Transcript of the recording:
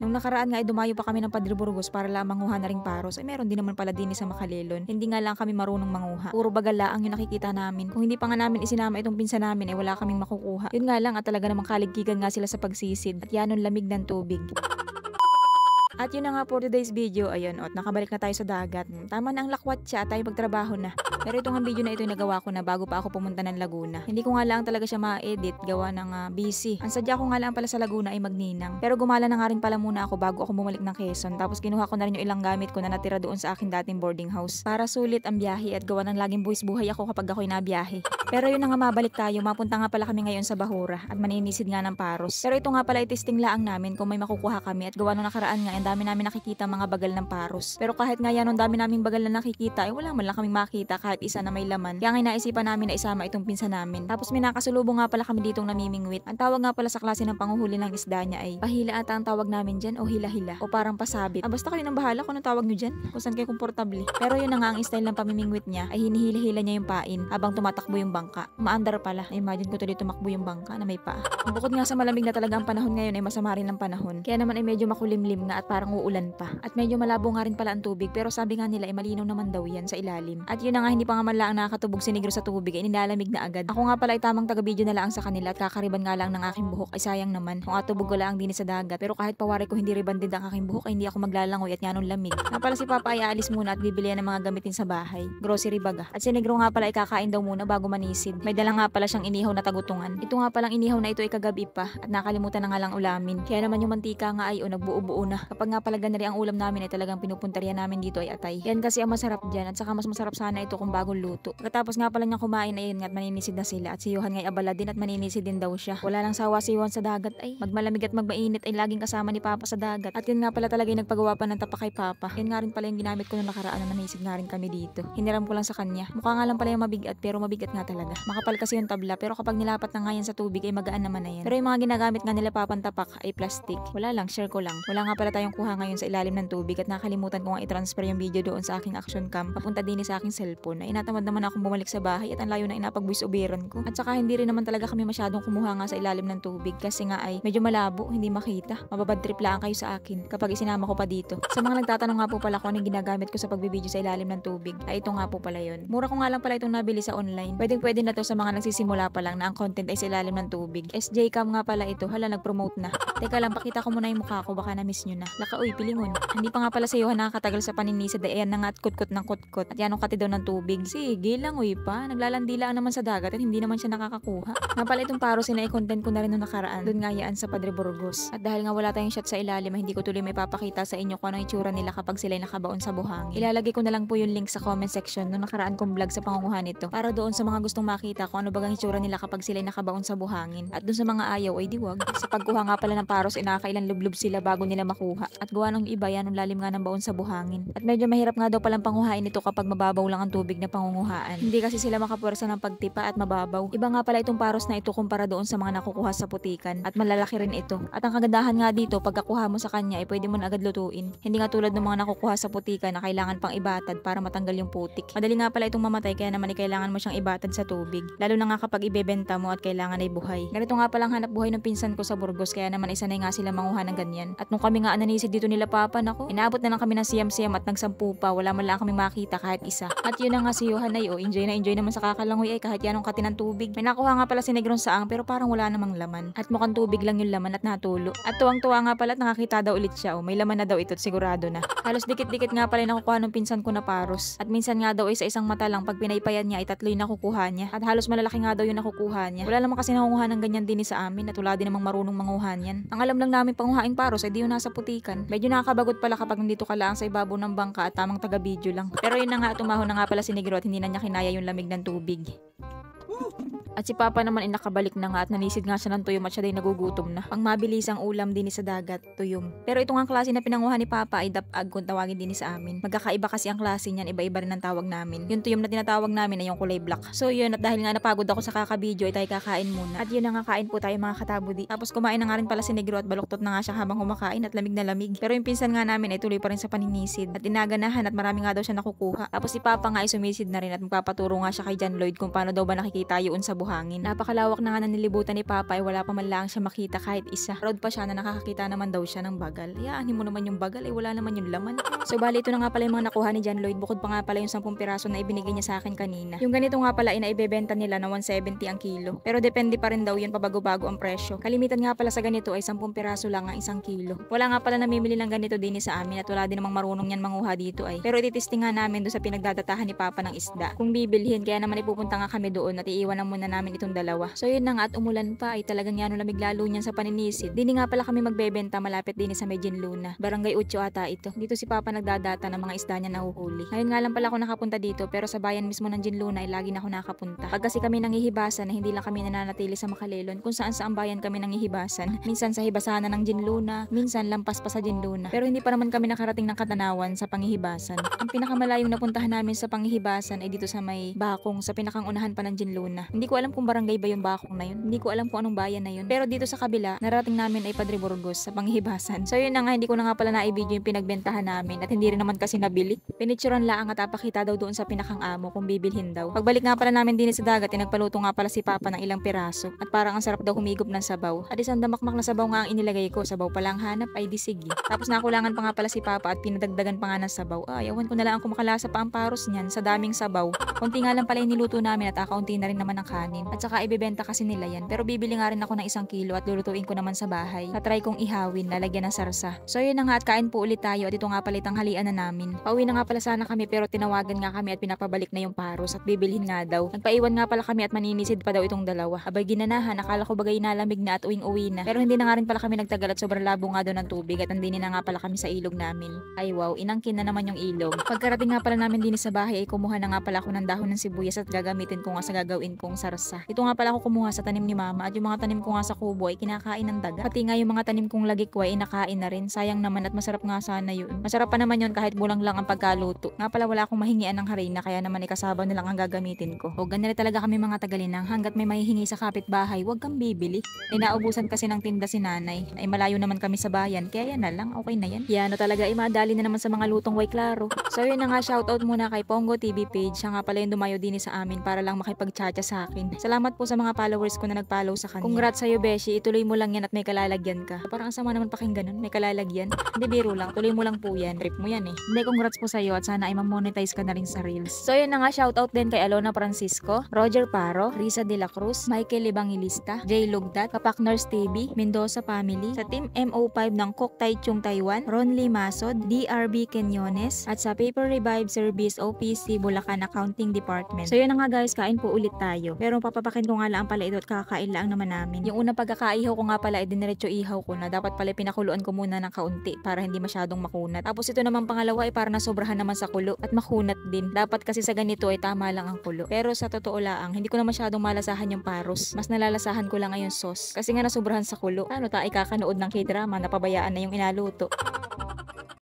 Nung nakaraan nga ay dumayo pa kami ng Padre Burgos para lang manguha na ring paros. Ay meron din naman pala din sa Makalelon. Hindi nga lang kami marunong manguha. Puro bagala ang yung nakikita namin. Kung hindi pa nga namin isinama itong pinsan namin ay wala kaming makukuha. Yun nga lang at talaga namang kaligkigan nga sila sa pagsisid at yanon lamig ng tubig. At yun na nga for today's video, ayun, at nakabalik na tayo sa dagat. Tama na ang lakwat siya, tayo magtrabaho na. Pero itong video na ito nagawa ko na bago pa ako pumunta ng Laguna. Hindi ko nga lang talaga siya ma-edit, gawa ng busy. Ang sadya ko nga lang pala sa Laguna ay magninang. Pero gumala na nga rin pala muna ako bago ako bumalik ng Quezon. Tapos kinuha ko na rin yung ilang gamit ko na natira doon sa akin dating boarding house. Para sulit ang biyahe at gawa ng laging buwis buhay ako kapag ako'y nabiyahe. Pero yun na nga mabalik tayo, mapunta nga pala kami ngayon sa Bahura at maninisid nga ng paros. Pero ito nga pala i-testing laang namin kung may makukuha kami at gawa nung nakaraan nga ang dami namin nakikita mga bagal ng paros. Pero kahit nga yan ang dami naming bagal na nakikita ay wala man lang kaming makita kahit isa na may laman. Kaya nga naisipan namin na isama itong pinsan namin. Tapos may nakasulubong nga pala kami ditong namimingwit. Ang tawag nga pala sa klase ng panguhuli ng isda niya ay pahila ata ang tawag namin dyan o hila-hila o parang pasabit. Basta kayo nang bahala kung anong tawag nyo dyan kung saan kayo komportable. Pero yun na nga ang style ng pamimingwit niya ay hinihila-hila niya yung pain habang tumatakbo yung bangka. Maandar pala. Imagine ko tuloy tumakbo yung bangka na may paa. Bukod nga sa malamig na talaga ang panahon ngayon ay masama rin ang panahon. Kaya naman ay medyo makulimlim nga at parang uulan pa. At medyo malabo nga rin pala ang tubig pero sabi nga nila ay malinaw naman daw yan sa ilalim. At yun na nga hindi pa nga man lang nakakatubog si Negro sa tubig ay nilalamig na agad. Ako nga pala ay tamang taga-video na lang sa kanila at kakariban nga lang ng aking buhok ay sayang naman. Kung atubog ko lang din sa dagat pero kahit pawari ko hindi ribandid ang aking buhok ay hindi ako maglalangoy at yanong lamig. Nga pala si Papa ay aalis muna at bibili ng mga gamitin sa bahay. Grocery baga. At si Negro nga pala ay kakain daw muna bago manisid. May dala nga pala siyang inihaw na tagutungan. Ito nga palang inihaw na ito ay kagabi pa at nakalimutan na nga lang ulamin. Kaya naman yung mantika nga ay nagbuo-buo na. Kapag nga pala ganari ang ulam namin ay talagang pinupuntarya namin dito ay atay. Yan kasi ang masarap dyan at saka mas masarap sana ito kung bagong luto. Katapos nga pala niyang kumain ayun nga at maninisid na sila at si Johan ngay abala din at maninisid din daw siya. Wala lang sawa si Johan sa dagat ay magmalamig at magmainit ay laging kasama ni Papa sa dagat. At yun nga pala talaga yung nagpagawa pa ng tapa kay Papa. Yan nga rin pala yung ginamit ko nung nakaraan na nanisid nga rin kami dito. Hiniram ko lang sa kanya. Mukha nga lang pala yung mabigat pero mabigat nga talaga. Makapal kasi yung tabla pero kapag nilapat na nga yan sa tubig ay magaan naman na yan. Pero yung mga ginagamit nga nila Papang tapak ay plastic. Wala lang, share ko lang. Wala nga pala tayong kuha ngayon sa ilalim ng tubig at nakalimutan ko nga i-transfer yung video doon sa aking action cam. Papunta din sa aking cellphone. Na inatamad naman akong bumalik sa bahay at ang layo na inapag-voice overan ko. At saka hindi rin naman talaga kami masyadong kumuha nga sa ilalim ng tubig kasi nga ay medyo malabo, hindi makita. Mababad trip lang kayo sa akin kapag isinama ko pa dito. Sa mga nagtatanong nga po pala kung anong ginagamit ko sa pagbibideo sa ilalim ng tubig, ay ito nga po pala yun. Mura ko nga lang pala itong nabili sa online. Pwede na to sa mga nagsisimula pa lang na ang content ay sa ilalim ng tubig. SJ Cam nga pala ito. Hala, nag-promote na. Teka lang, pakita ko muna yung mukha ko, baka na-miss nyo na. Laka, uy, pilingon. Hindi pa nga pala sa Johan nakakatagal sa paninisid ay ayan na nga at kutkot ng kutkot. At yan ang kati daw ng tubig. Sige lang, uy pa. Naglalandila naman sa dagat at hindi naman siya nakakakuha. Nga pala itong paros na i-content ko na rin nung nakaraan. Doon nga yaan sa Padre Burgos. At dahil nga wala tayong shot sa ilalim, hindi ko tuloy may papakita sa inyo kung anong itsura nila kapag sila'y nakabaon sa buhangin. Ilalagay ko na lang po yung link sa comment section nung nakaraan kong vlog sa pangunguhan nito para doon sa mga gustong makita kung ano bagang itsura nila kapag sila'y nakabaon sa buhangin. At doon sa mga ayaw ay diwag. Sa pagkuha nga pala ng paros ay nakakailan lublob sila bago nila makuha. At gawa ng iba yan ang lalim nga ng baon sa buhangin. At medyo mahirap nga daw palang panguhain ito kapag mababaw lang ang tubig na pangunguhaan. Hindi kasi sila makapwersa ng pagtipa at mababaw. Iba nga pala itong paros na ito kumpara doon sa mga nakukuha sa putikan. At malalaki rin ito. At ang kagandahan nga dito, pagkakuha mo sa kanya ay pwede mo na agad lutuin. Hindi nga tulad ng mga nakukuha sa putikan na kailangan pang ibatad para matanggal yung putik. Madali nga pala itong mamatay kaya naman ay kailangan mo siyang ibatad sa tubig. Lalo na nga kapag ibebenta mo at kailangan ay buhay. Ganito nga palang hanap buhay ng pinsan ko sa Burgos kaya naman isa na nga sila manguha ng ganyan. At nung kami nga ananisid dito nila Papa, nako, inaabot na lang kami ng siyam-siyam at nagsampu pa, wala man lang kami makita kahit isa. At yun na nga si Johan ay enjoy na enjoy naman sa kakalangoy ay kahit yanong kati ng tubig. May nakuha nga pala si Negron saang pero parang wala namang laman. At mukhang tubig lang yung laman at natulo. At tuwang-tuwa nga pala at nakakita daw ulit siya. May laman na daw ito at sigurado na. Halos dikit-dikit nga pala yung nakukuha ng pinsan ko na paros. At minsan nga daw ay sa isang mata lang pag pinaypayan niya ay tatlo yung nakukuha niya. At halos malalaki nga daw yung nakukuha niya. Wala naman kasi nangunguha ng ganyan din sa amin at wala din namang marunong manguha niyan. Ang alam lang namin panguhaing paros ay di yung nasa putikan. Medyo nakakabagot pala kapag nandito ka lang sa ibabaw ng bangka at tamang taga-video lang. Pero yun na nga, tumahon na nga pala si Negro at hindi na niya kinaya yung lamig ng tubig. At si Papa naman ay nakabalik na nga at nanisid nga siya ng tuyom at siya din nagugutom na. Pang mabilis ang ulam din sa dagat, tuyom. Pero itong ang klase na pinanguha ni Papa ay dapag kung tawagin din sa amin. Magkakaiba kasi ang klase niyan, iba-iba rin ang tawag namin. Yung tuyom na tinatawag namin ay yung kulay black. So yun, at dahil nga napagod ako sa kakabidyo ay tayo kakain muna. At yun na nga, kain po tayo mga katabudi. Tapos kumain na nga rin pala si Negro at baluktot na nga siya habang kumakain at lamig na lamig. Pero yung pinsan nga namin ay tuloy pa rin sa paninisid at inaganahan at marami nga daw siya nakukuha. Tapos si Papa nga ay sumisid na rin at magpapaturo nga siya kay John Lloyd kung paano daw ba nakikita yun sa buhangin. Napakalawak na nga na nilibutan ni Papa ay wala pa man lang siya makita kahit isa. Proud pa siya na nakakakita naman daw siya ng bagal. Hayaan mo naman yung bagal ay wala naman yung laman. So bali ito na nga pala yung mga nakuha ni John Lloyd bukod pa nga pala yung 10 piraso na ibinigay niya sa akin kanina. Yung ganito nga pala ay naibebenta nila na 170 ang kilo. Pero depende pa rin daw yun pabago-bago ang presyo. Kalimitan nga pala sa ganito ay 10 piraso lang ang 1 kilo. Wala nga pala namimili ng ganito din sa amin at wala din namang marunong yan manguha dito ay. Pero ititesting nga namin doon sa pinagdadatahan ni Papa ng isda. Kung bibilhin kaya naman ipupunta nga kami doon at iiwanan muna namin itong dalawa. So yun na nga at umulan pa ay talagang yan lamig lalo niyan sa paninisid. Dini nga pala kami magbebenta malapit din sa Medjin Luna. Barangay 8 ata ito. Dito si Papa nagdadata ng mga isda niya nahuhuli. Ngayon nga lang pala ako nakapunta dito pero sa bayan mismo ng Jinluna ay lagi na ako nakapunta. Pag kasi kami nanghihibasan na hindi lang kami nananatili sa Makalelon kung saan sa bayan kami nanghihibasan. Minsan sa hibasanan ng Jinluna, minsan lampas pa sa Jinluna. Pero hindi pa naman kami nakarating ng Katanawan sa panghihibasan. Ang pinakamalayong napuntahan namin sa panghihibasan ay dito sa may Bakong sa pinakang unahan pa ng Jinluna. Hindi ko alam kung barangay ba yung Bakong na yun. Hindi ko alam kung anong bayan na yun. Pero dito sa kabila, narating namin ay Padre Burgos sa panghihibasan. So yun na nga, hindi ko na nga pala na-i-video yung pinagbentahan namin at hindi rin naman kasi nabili. Pinitsuran lang at apakita daw doon sa pinakang amo kung bibilhin daw. Pagbalik nga pala namin din sa dagat, nagpaluto nga pala si Papa ng ilang piraso at parang ang sarap daw humigop ng sabaw. At isang damakmak na sabaw nga ang inilagay ko. Sabaw pa lang hanap ay di sige. Tapos nakulangan pa nga pala si Papa at pinadagdagan pa nga ng sabaw. Ay, ewan ko na lang kung makalasa pa ang paros niyan sa daming sabaw. Konti nga lang pala yung niluto namin at akaunti na rin naman ang kanin. At saka ibebenta kasi nila yan. Pero bibili nga rin ako ng 1 kilo at lulutuin ko naman sa bahay. Natry kong ihawin, lalagyan ng sarsa. So yun na nga at kain po ulit tayo at ito nga pala tanghalian na namin. Pauwi na nga pala sana kami pero tinawagan nga kami at pinapabalik na yung paros at bibilhin nga daw. Nagpaiwan nga pala kami at maninisid pa daw itong dalawa. Abay ginanahan, akala ko bagay nalamig na at uwing-uwi na. Pero hindi na nga rin pala kami nagtagal at sobrang labo nga daw ng tubig at andini na nga pala kami sa ilog namin. Ay wow, inangkin na naman yung ilog. Pagkarating nga pala namin din sa bahay ay kumuha na nga pala ako ng dahon ng sibuyas at gagamitin ko nga sa gagawin kong sarsa. Ito nga pala ako kumuha sa tanim ni Mama at yung mga tanim ko nga sa kubo ay kinakain ng daga. Pati nga yung mga tanim kong lagikway ay nakain na rin. Sayang naman at masarap nga sana yun. Masarap pa naman yun kahit bulang lang ang pagkaluto. Nga pala wala akong mahingian ng harina kaya naman ikasabaw na lang ang gagamitin ko. O ganun talaga kami mga Tagalinang, hanggat may mahihingi sa kapitbahay, huwag kang bibili. Ay naubusan kasi ng tinda si nanay. Ay malayo naman kami sa bayan, kaya yan na lang, okay na yan. Yan talaga ay madali na naman sa mga lutong way klaro. So yun na nga, shoutout muna kay Pongo TV page. Siya nga pala yung dumayo din sa amin para lang makipagchacha sa akin. Salamat po sa mga followers ko na nag-follow sa kanya. Congrats sa'yo Beshi, ituloy mo lang yan at may kalalagyan ka. Parang ang sama naman pakinggan nun, may kalalagyan. Hindi biro lang, tuloy mo lang po yan. Trip mo yan eh. Hindi, congrats po sa'yo at sana ay ma-monetize ka na rin sa Reels. So yun na nga, shoutout din kay Alona Francisco, Roger Paro, Risa De La Cruz, Michael Libangilista, Jay Lugdat, Kapakners TV, Mendoza Family, sa Team MO5 ng Kok Tai Chung Taiwan, Ron Lee Masod, DRB Kenyones, at sa Paper Revive Service OPC Bulacan Accounting Department. So yun na nga guys, kain po ulit tayo. Pero papapakin ko nga lang pala ito at kakain lang naman namin. Yung unang pagkakaihaw ko nga pala ay diniretso ihaw ko na. Dapat pala pinakuluan ko muna ng kaunti para hindi masyadong makunat. Tapos ito naman pangalawa ay para nasobrahan naman sa kulo at makunat din. Dapat kasi sa ganito ay tama lang ang kulo. Pero sa totoo lang, hindi ko na masyadong malasahan yung paros. Mas nalalasahan ko lang ngayon sauce. Kasi nga nasobrahan sa kulo. Ano ta, ikakanood ng K-drama, napabayaan na yung inaluto.